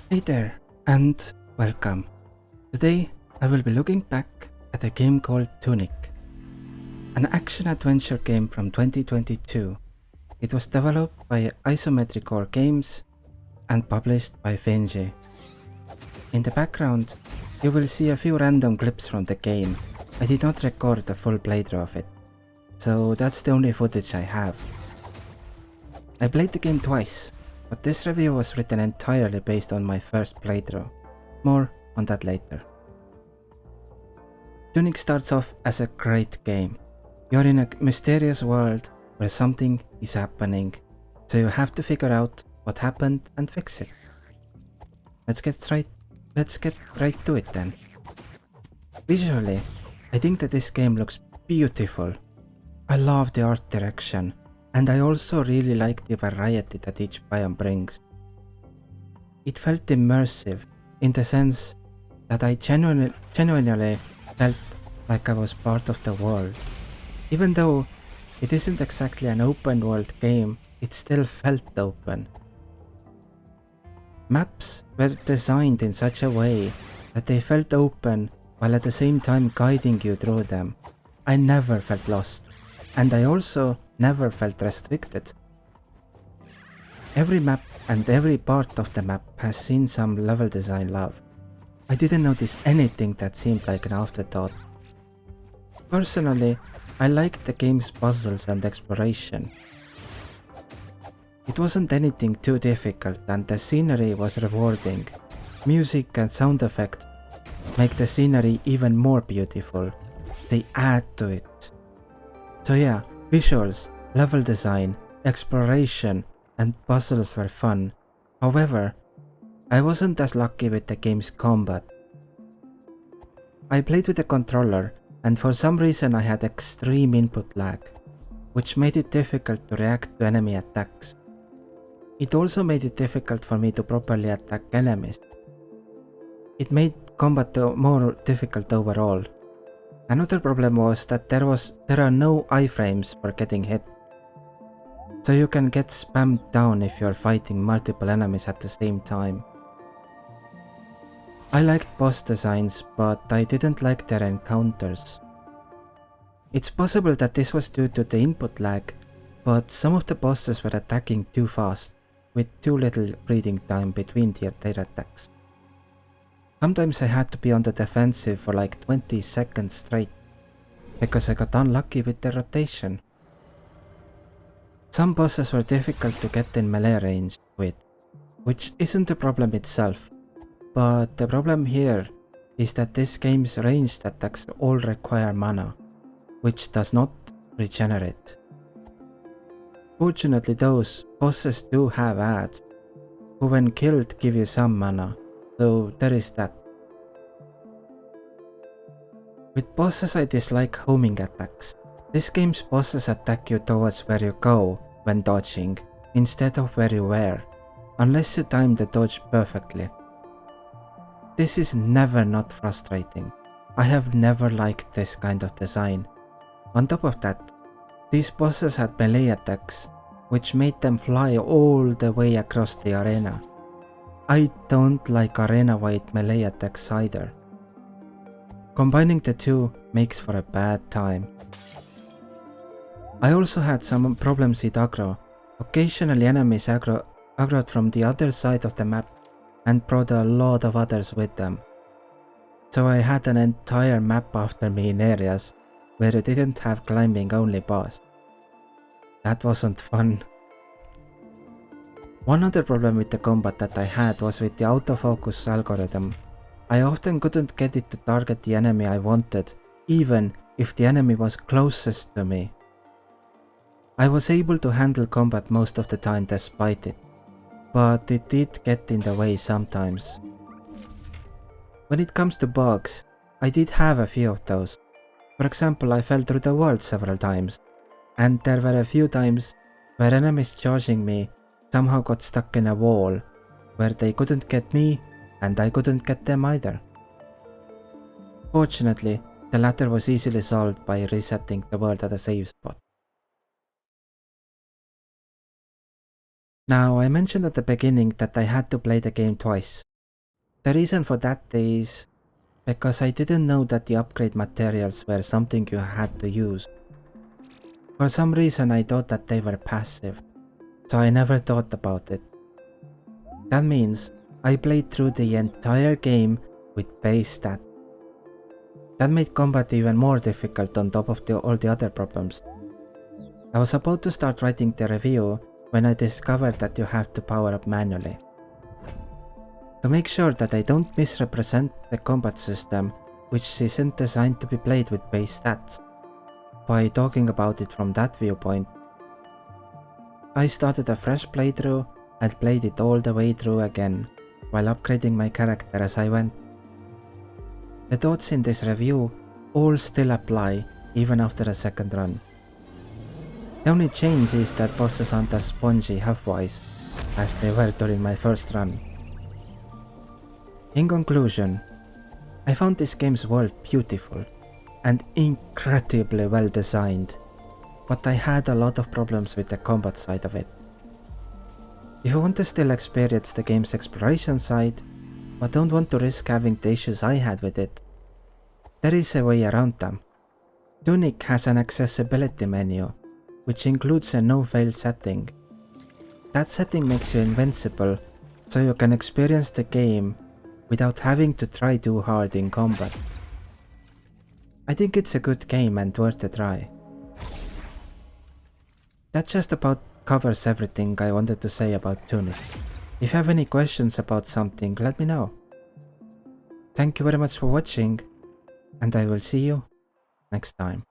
Hey there, and welcome. Today I will be looking back at a game called Tunic, an action-adventure game from 2022. It was developed by Isometricorp games and published by Finji. In the background, you will see a few random clips from the game. I did not record a full playthrough of it, so that's the only footage I have. I played the game twice, but this review was written entirely based on my first playthrough. More on that later. Tunic starts off as a great game. You're in a mysterious world where something is happening, so you have to figure out what happened and fix it. Let's get right to it then. Visually, I think that this game looks beautiful. I love the art direction, and I also really like the variety that each biome brings. It felt immersive in the sense that I genuinely felt like I was part of the world. Even though it isn't exactly an open world game, it still felt open. Maps were designed in such a way that they felt open while at the same time guiding you through them. I never felt lost, and I also never felt restricted. Every map and every part of the map has seen some level design love. I didn't notice anything that seemed like an afterthought. Personally, I liked the game's puzzles and exploration. It wasn't anything too difficult and the scenery was rewarding. Music and sound effects make the scenery even more beautiful. They add to it. So yeah, visuals, level design, exploration, and puzzles were fun. However, I wasn't as lucky with the game's combat. I played with a controller, and for some reason I had extreme input lag, which made it difficult to react to enemy attacks. It also made it difficult for me to properly attack enemies. It made combat more difficult overall. Another problem was that there are no iframes for getting hit, so you can get spammed down if you're fighting multiple enemies at the same time. I liked boss designs, but I didn't like their encounters. It's possible that this was due to the input lag, but some of the bosses were attacking too fast, with too little breathing time between their attacks. Sometimes I had to be on the defensive for like 20 seconds straight, because I got unlucky with the rotation. Some bosses were difficult to get in melee range with, which isn't a problem itself, but the problem here is that this game's ranged attacks all require mana, which does not regenerate. Fortunately, those bosses do have ads, who when killed give you some mana, so there is that. With bosses I dislike homing attacks. This game's bosses attack you towards where you go when dodging, instead of where you were, unless you time the dodge perfectly. This is never not frustrating. I have never liked this kind of design. On top of that, these bosses had melee attacks, which made them fly all the way across the arena. I don't like arena-wide melee attacks either. Combining the two makes for a bad time. I also had some problems with aggro. Occasionally enemies aggroed from the other side of the map and brought a lot of others with them. So I had an entire map after me in areas where you didn't have climbing only paths. That wasn't fun. One other problem with the combat that I had was with the autofocus algorithm. I often couldn't get it to target the enemy I wanted, even if the enemy was closest to me. I was able to handle combat most of the time despite it, but it did get in the way sometimes. When it comes to bugs, I did have a few of those. For example, I fell through the world several times, and there were a few times where enemies charging me somehow got stuck in a wall, where they couldn't get me and I couldn't get them either. Fortunately, the latter was easily solved by resetting the world at a save spot. Now, I mentioned at the beginning that I had to play the game twice. The reason for that is because I didn't know that the upgrade materials were something you had to use. For some reason I thought that they were passive, so I never thought about it. That means I played through the entire game with base stats. That made combat even more difficult on top of all the other problems. I was about to start writing the review when I discovered that you have to power up manually. To make sure that I don't misrepresent the combat system, which isn't designed to be played with base stats, by talking about it from that viewpoint, I started a fresh playthrough and played it all the way through again, while upgrading my character as I went. The thoughts in this review all still apply even after a second run. The only change is that bosses aren't as spongy health-wise as they were during my first run. In conclusion, I found this game's world beautiful and incredibly well designed, but I had a lot of problems with the combat side of it. If you want to still experience the game's exploration side, but don't want to risk having the issues I had with it, there is a way around them. Tunic has an accessibility menu, which includes a no-fail setting. That setting makes you invincible, so you can experience the game without having to try too hard in combat. I think it's a good game and worth a try. That just about covers everything I wanted to say about Tunic. If you have any questions about something, let me know. Thank you very much for watching, and I will see you next time.